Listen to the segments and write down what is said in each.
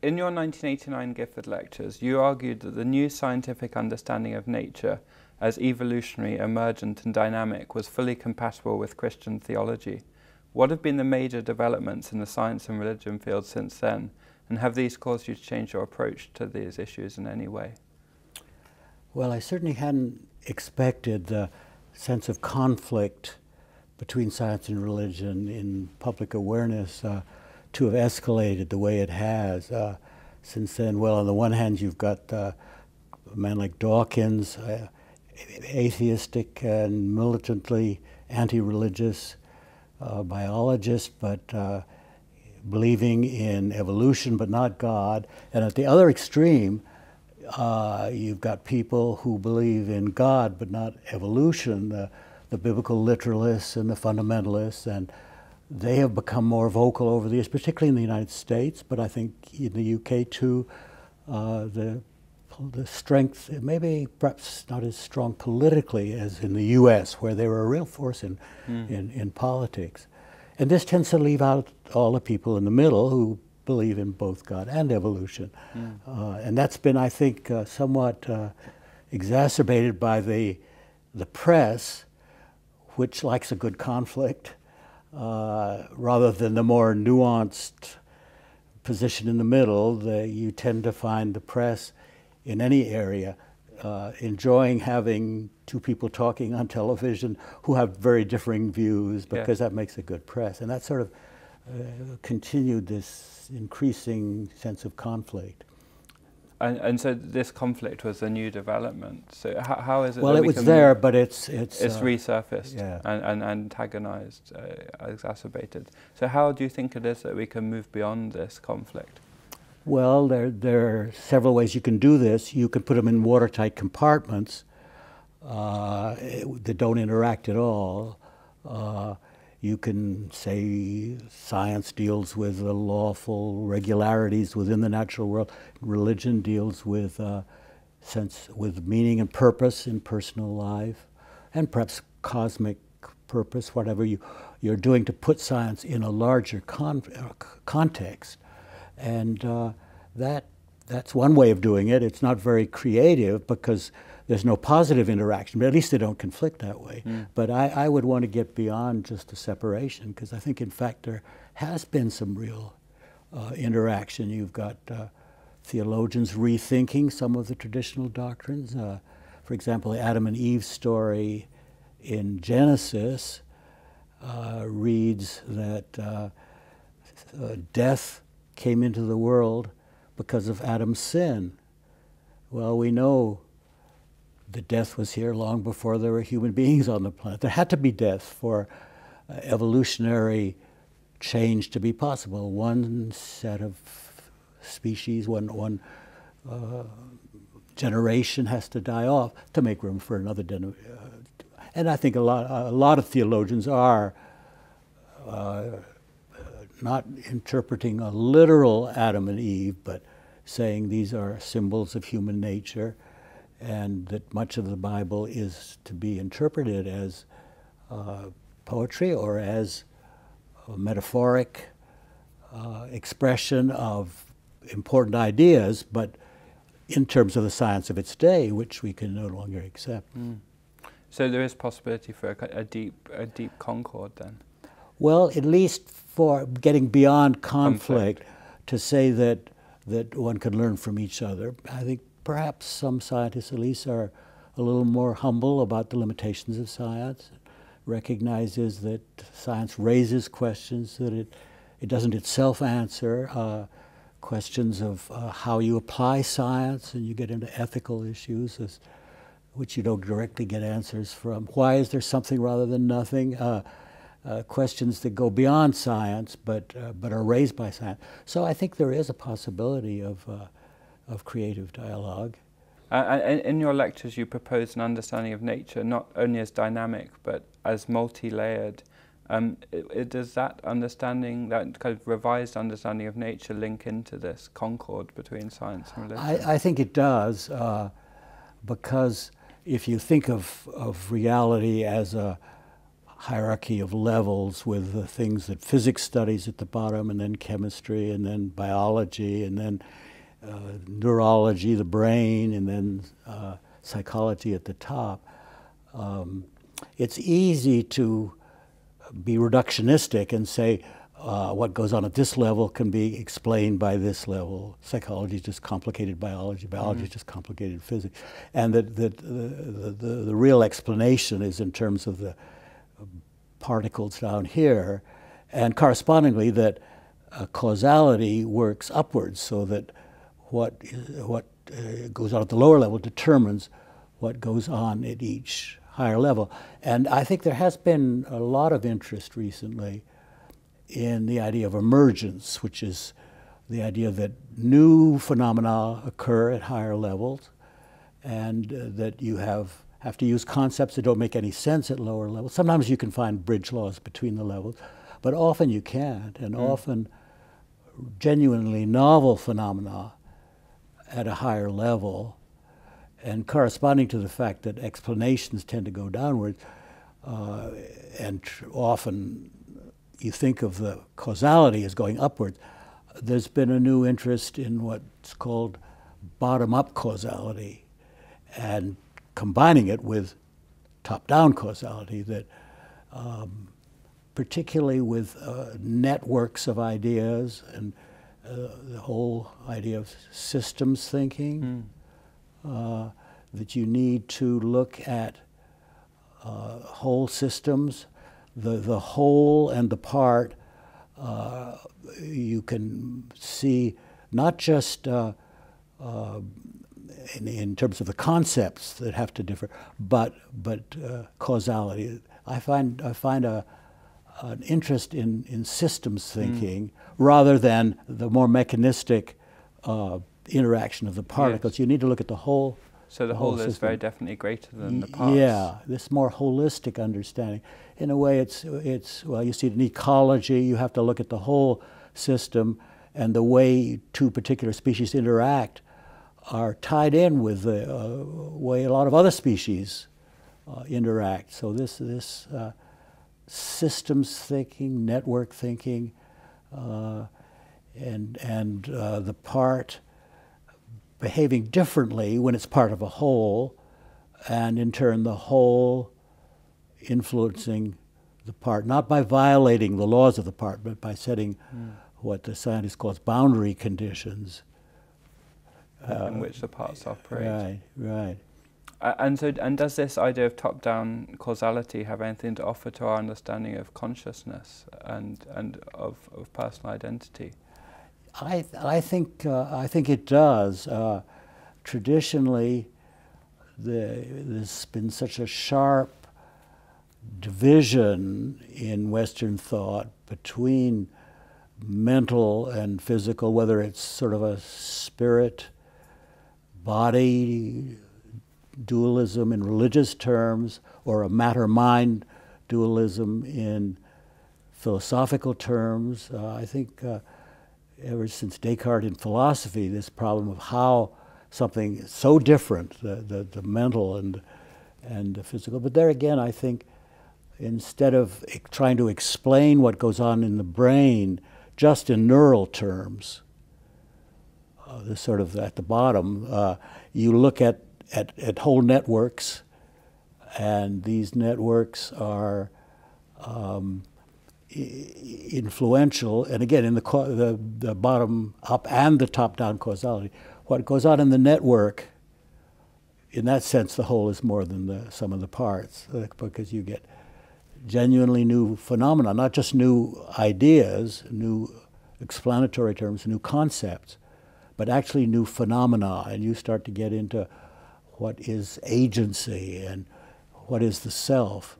in your 1989 Gifford lectures, you argued that the new scientific understanding of nature as evolutionary, emergent and dynamic was fully compatible with Christian theology. What have been the major developments in the science and religion fields since then, and have these caused you to change your approach to these issues in any way? Well, I certainly hadn't expected the sense of conflict between science and religion in public awareness to have escalated the way it has since then. Well, on the one hand, you've got a man like Dawkins, atheistic and militantly anti-religious biologist, but believing in evolution but not God. And at the other extreme, you've got people who believe in God but not evolution, the biblical literalists and the fundamentalists, and they have become more vocal over the years, particularly in the United States, but I think in the UK too. The strength, maybe perhaps not as strong politically as in the US, where they were a real force in politics. And this tends to leave out all the people in the middle who believe in both God and evolution. And that's been, I think, somewhat exacerbated by the press, which likes a good conflict, rather than the more nuanced position in the middle. You tend to find the press in any area enjoying having two people talking on television who have very differing views, because that makes a good press. And that sort of continued this increasing sense of conflict. And so this conflict was a new development. So how is it? Well, it was there, but it's resurfaced, yeah, and antagonized, exacerbated. So how do you think it is that we can move beyond this conflict? Well, there are several ways you can do this. You can put them in watertight compartments that don't interact at all. You can say science deals with the lawful regularities within the natural world. Religion deals with with meaning and purpose in personal life, and perhaps cosmic purpose, whatever you're doing to put science in a larger context. And that's one way of doing it. It's not very creative because there's no positive interaction, but at least they don't conflict that way. But I would want to get beyond just a separation, because I think, in fact, there has been some real interaction. You've got theologians rethinking some of the traditional doctrines. For example, the Adam and Eve story in Genesis reads that death came into the world because of Adam's sin. Well, we know that death was here long before there were human beings on the planet. There had to be death for evolutionary change to be possible. One set of species, one generation has to die off to make room for another generation. And I think a lot of theologians are not interpreting a literal Adam and Eve, but saying these are symbols of human nature, and that much of the Bible is to be interpreted as poetry or as a metaphoric expression of important ideas, but in terms of the science of its day, which we can no longer accept. So there is possibility for a deep concord then? Well, at least for getting beyond conflict, to say that one could learn from each other. I think perhaps some scientists at least are a little more humble about the limitations of science, recognizes that science raises questions that it doesn't itself answer, questions of how you apply science, and you get into ethical issues which you don't directly get answers from. Why is there something rather than nothing? Questions that go beyond science, but are raised by science. So I think there is a possibility of creative dialogue. In your lectures, you propose an understanding of nature not only as dynamic, but as multi-layered. Does that understanding, that kind of revised understanding of nature, link into this concord between science and religion? I think it does, because if you think of reality as a hierarchy of levels with the things that physics studies at the bottom, and then chemistry, and then biology, and then neurology, the brain, and then psychology at the top. It's easy to be reductionistic and say what goes on at this level can be explained by this level. Psychology is just complicated biology, biology is just complicated physics. And that the real explanation is in terms of the particles down here, and correspondingly that causality works upwards, so that what goes on at the lower level determines what goes on at each higher level. And I think there has been a lot of interest recently in the idea of emergence, which is the idea that new phenomena occur at higher levels, and that you have to use concepts that don't make any sense at lower levels. Sometimes you can find bridge laws between the levels, but often you can't, and often genuinely novel phenomena at a higher level, and corresponding to the fact that explanations tend to go downward, and often you think of the causality as going upward. There's been a new interest in what's called bottom-up causality, and combining it with top-down causality, that particularly with networks of ideas and the whole idea of systems thinking, that you need to look at whole systems, the whole and the part. You can see not just in terms of the concepts that have to differ, but causality. I find an interest in systems thinking rather than the more mechanistic interaction of the particles. Yes. You need to look at the whole. So the whole is very definitely greater than the parts. Yeah, this more holistic understanding. In a way, it's well, you see it in ecology. You have to look at the whole system, and the way two particular species interact are tied in with the way a lot of other species interact. So this systems thinking, network thinking, and the part behaving differently when it's part of a whole, and in turn the whole influencing the part, not by violating the laws of the part, but by setting what the scientist calls boundary conditions. In which the parts operate. Right, right. And does this idea of top-down causality have anything to offer to our understanding of consciousness and of personal identity? I think it does. Traditionally, there's been such a sharp division in Western thought between mental and physical, whether it's sort of a spirit-body dualism in religious terms, or a matter-mind dualism in philosophical terms. I think ever since Descartes in philosophy, this problem of how something so different, the mental and the physical. But there again, I think instead of trying to explain what goes on in the brain just in neural terms, this sort of at the bottom, you look at whole networks, and these networks are influential, and again in the bottom up and the top down causality. What goes on in the network, in that sense, the whole is more than the sum of the parts, because you get genuinely new phenomena, not just new ideas, new explanatory terms, new concepts, but actually new phenomena, and you start to get into what is agency and what is the self,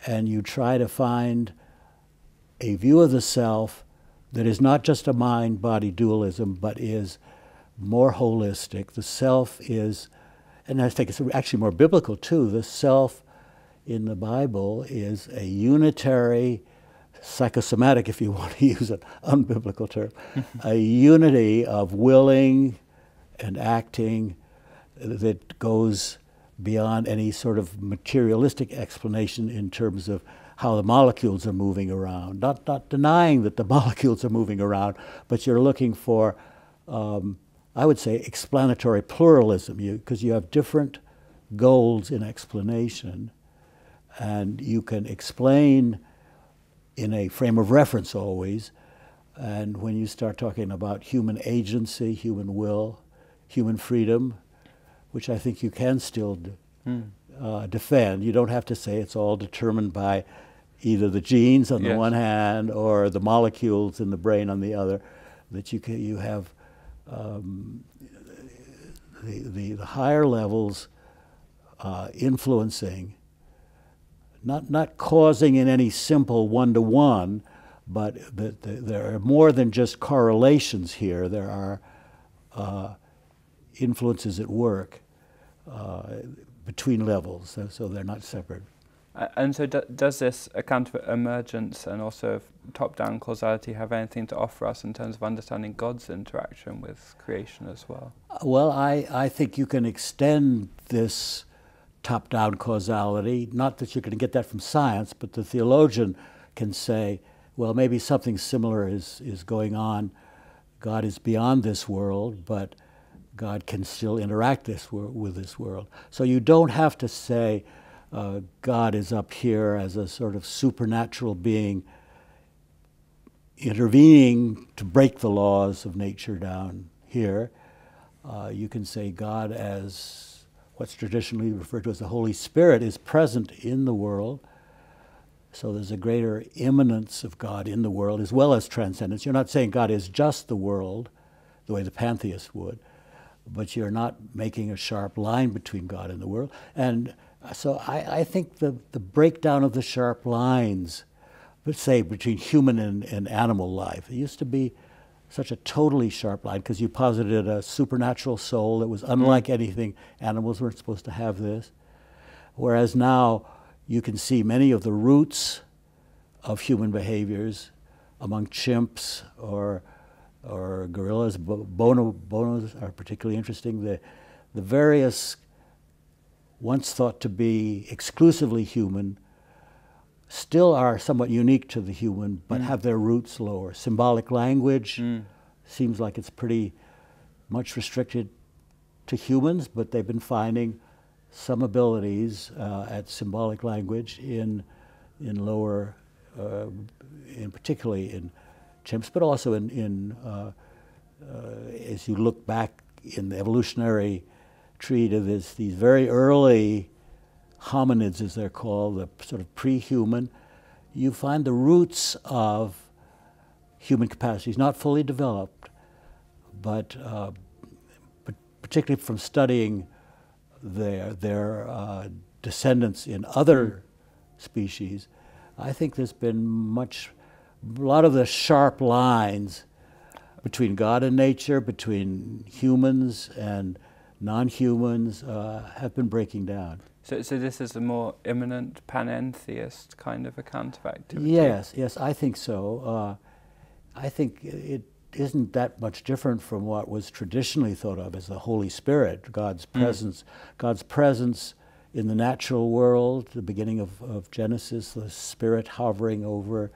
and you try to find a view of the self that is not just a mind-body dualism, but is more holistic. The self is, and I think it's actually more biblical too, the self in the Bible is a unitary, psychosomatic, if you want to use an unbiblical term, a unity of willing and acting that goes beyond any sort of materialistic explanation in terms of how the molecules are moving around. Not denying that the molecules are moving around, but you're looking for, I would say, explanatory pluralism, because you have different goals in explanation, and you can explain in a frame of reference always. And when you start talking about human agency, human will, human freedom, which I think you can still defend, you don't have to say it's all determined by either the genes on the one hand or the molecules in the brain on the other, that you have the higher levels influencing, not causing in any simple one-to-one, but there are more than just correlations here. There are influences at work between levels, so they're not separate. And so does this account of emergence and also of top-down causality have anything to offer us in terms of understanding God's interaction with creation as well? Well, I think you can extend this top-down causality, not that you're going to get that from science, but the theologian can say, well, maybe something similar is going on. God is beyond this world, but God can still interact with this world. So you don't have to say God is up here as a sort of supernatural being intervening to break the laws of nature down here. You can say God, as what's traditionally referred to as the Holy Spirit, is present in the world. So there's a greater immanence of God in the world as well as transcendence. You're not saying God is just the world, the way the pantheists would, but you're not making a sharp line between God and the world. And so I think the breakdown of the sharp lines, let's say between human and animal life, it used to be such a totally sharp line because you posited a supernatural soul that was unlike anything. Animals weren't supposed to have this. Whereas now you can see many of the roots of human behaviors among chimps or gorillas. Bonobos are particularly interesting. The various, once thought to be exclusively human, still are somewhat unique to the human, but have their roots lower. Symbolic language seems like it's pretty much restricted to humans, but they've been finding some abilities at symbolic language in lower, particularly in chimps, but also as you look back in the evolutionary tree to these very early hominids, as they're called, the sort of pre-human, you find the roots of human capacities, not fully developed, but particularly from studying their descendants in other species, I think there's been a lot of the sharp lines between God and nature, between humans and non-humans, have been breaking down. So this is a more immanent panentheist kind of account of activity? Yes, I think so. I think it isn't that much different from what was traditionally thought of as the Holy Spirit, God's presence. God's presence in the natural world, the beginning of Genesis, the Spirit hovering over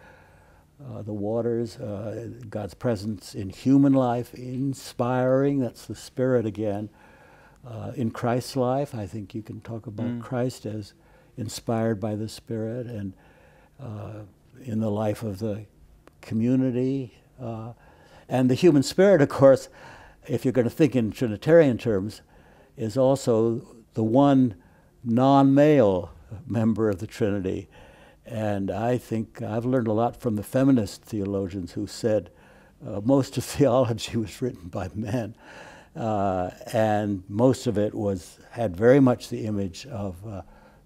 the waters, God's presence in human life, inspiring, that's the Spirit again. In Christ's life, I think you can talk about Christ as inspired by the Spirit, and in the life of the community. And the human spirit, of course, if you're going to think in Trinitarian terms, is also the one non-male member of the Trinity. And I think I've learned a lot from the feminist theologians who said most of theology was written by men. And most of it had very much the image of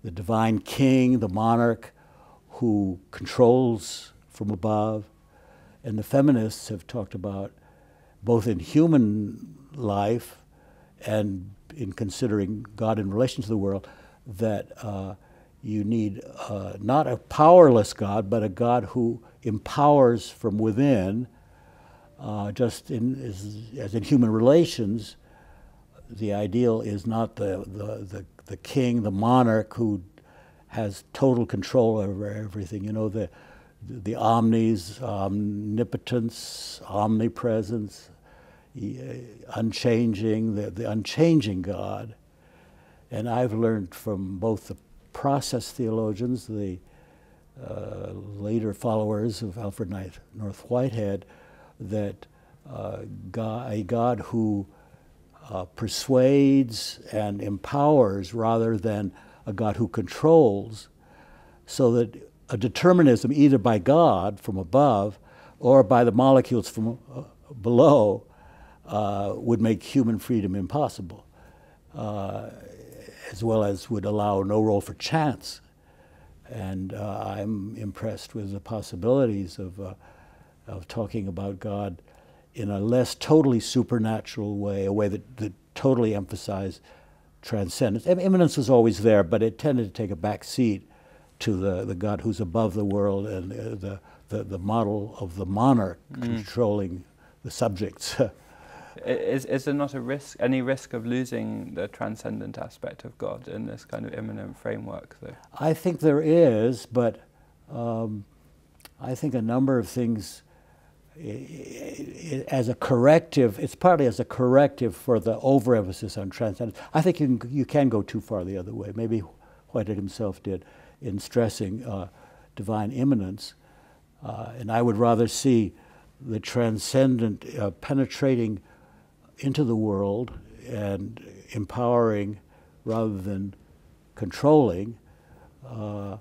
the divine king, the monarch who controls from above. And the feminists have talked about, both in human life and in considering God in relation to the world, that you need not a powerless God, but a God who empowers from within. Just as in human relations, the ideal is not the king, the monarch who has total control over everything. You know, the omnis, omnipotence, omnipresence, unchanging, the unchanging God. And I've learned from both the process theologians, the later followers of Alfred North Whitehead, that a God who persuades and empowers rather than a God who controls, so that a determinism either by God from above or by the molecules from below would make human freedom impossible, as well as would allow no role for chance. And I'm impressed with the possibilities of talking about God in a less totally supernatural way, a way that totally emphasized transcendence. Immanence was always there, but it tended to take a back seat to the God who's above the world and the model of the monarch controlling the subjects. Is there not any risk of losing the transcendent aspect of God in this kind of immanent framework, though? I think there is, but I think a number of things as a corrective, it's partly as a corrective for the overemphasis on transcendence. I think you can go too far the other way. Maybe Whitehead himself did in stressing divine immanence. And I would rather see the transcendent penetrating into the world and empowering rather than controlling. I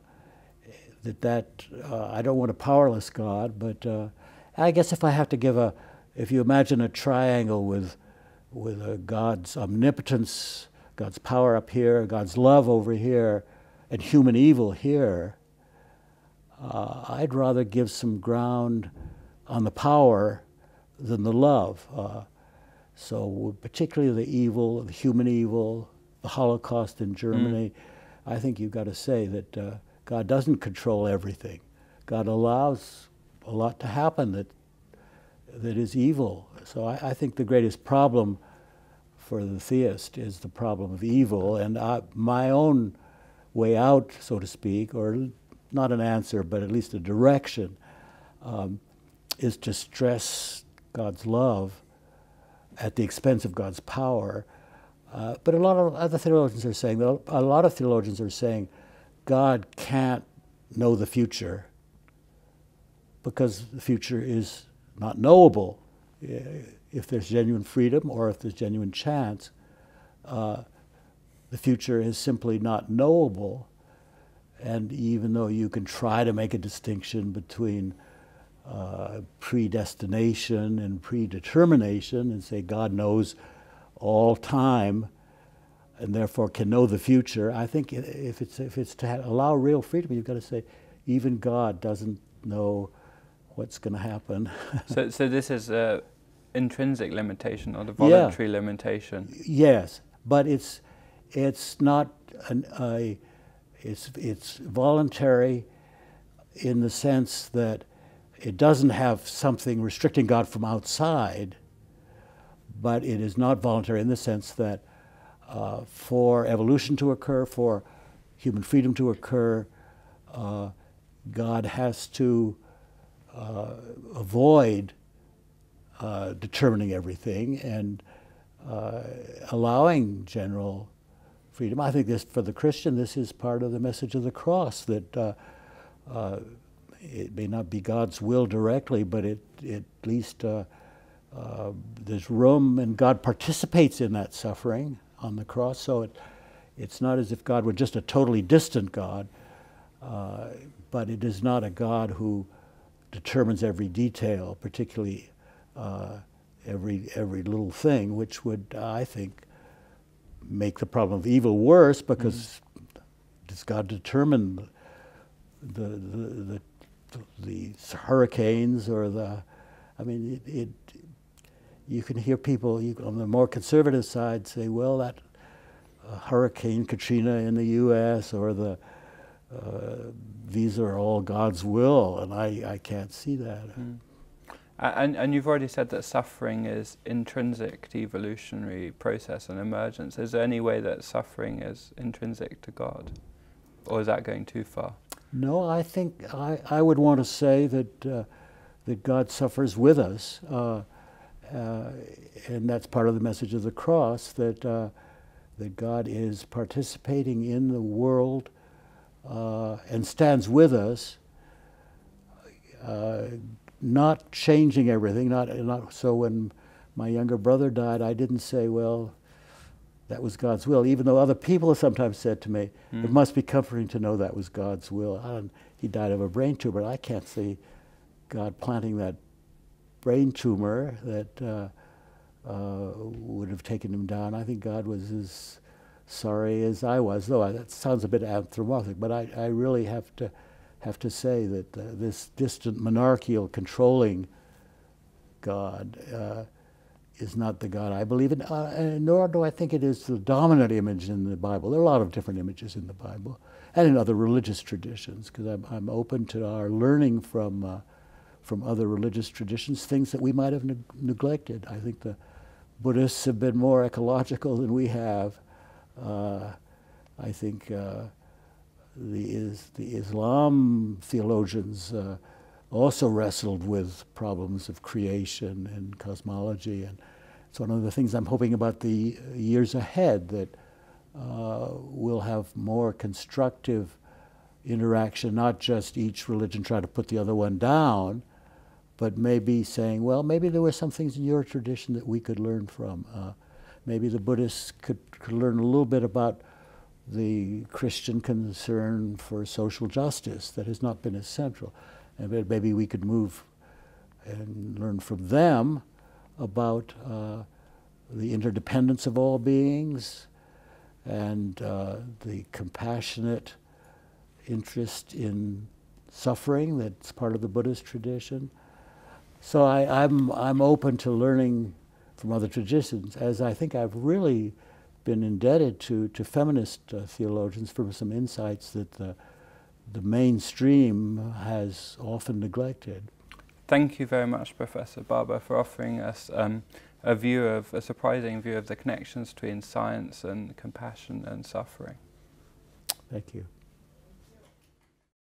don't want a powerless God, but I guess if I have to give if you imagine a triangle with God's omnipotence, God's power up here, God's love over here, and human evil here, I'd rather give some ground on the power than the love. So particularly the evil, the human evil, the Holocaust in Germany, I think you've got to say that God doesn't control everything. God allows a lot to happen that is evil. So I think the greatest problem for the theist is the problem of evil, and my own way out, so to speak, or not an answer, but at least a direction, is to stress God's love at the expense of God's power. But a lot of other theologians are saying, God can't know the future because the future is not knowable. If there's genuine freedom or if there's genuine chance, the future is simply not knowable. And even though you can try to make a distinction between predestination and predetermination and say God knows all time and therefore can know the future, I think if it's to allow real freedom, you've got to say even God doesn't know what's going to happen. So this is an intrinsic limitation or the voluntary limitation. Yes, but it's not it's voluntary in the sense that it doesn't have something restricting God from outside, but it is not voluntary in the sense that for evolution to occur, for human freedom to occur, God has to avoid determining everything and allowing general freedom. I think this, for the Christian, this is part of the message of the cross, that it may not be God's will directly, but at least there's room, and God participates in that suffering on the cross. So it's not as if God were just a totally distant God, but it is not a God who determines every detail, particularly every little thing, which would, I think, make the problem of evil worse, because does God determine the hurricanes or I mean, you can hear people on the more conservative side say, well, that Hurricane Katrina in the U.S. or these are all God's will, and I can't see that. And you've already said that suffering is intrinsic to evolutionary process and emergence. Is there any way that suffering is intrinsic to God? or is that going too far? No, I think I would want to say that that God suffers with us, and that's part of the message of the cross, that that God is participating in the world and stands with us, not changing everything. Not so. When my younger brother died, I didn't say, well, that was God's will, even though other people sometimes said to me, it must be comforting to know that was God's will. He died of a brain tumor. I can't see God planting that brain tumor that would have taken him down. I think God was as sorry as I was, though that sounds a bit anthropomorphic, but I really have to say that this distant monarchical controlling God is not the God I believe in, nor do I think it is the dominant image in the Bible. There are a lot of different images in the Bible and in other religious traditions, because I'm open to our learning from other religious traditions, things that we might have neglected. I think the Buddhists have been more ecological than we have. I think the Islam theologians also wrestled with problems of creation and cosmology, and it's one of the things I'm hoping about the years ahead, that we'll have more constructive interaction, not just each religion trying to put the other one down, but maybe saying, well, maybe there were some things in your tradition that we could learn from. Maybe the Buddhists could learn a little bit about the Christian concern for social justice that has not been as central. And maybe we could move and learn from them about the interdependence of all beings and the compassionate interest in suffering that's part of the Buddhist tradition. So I'm open to learning from other traditions, as I think I've really been indebted to feminist theologians for some insights that the mainstream has often neglected. Thank you very much, Professor Barbour, for offering us a surprising view of the connections between science and compassion and suffering. Thank you.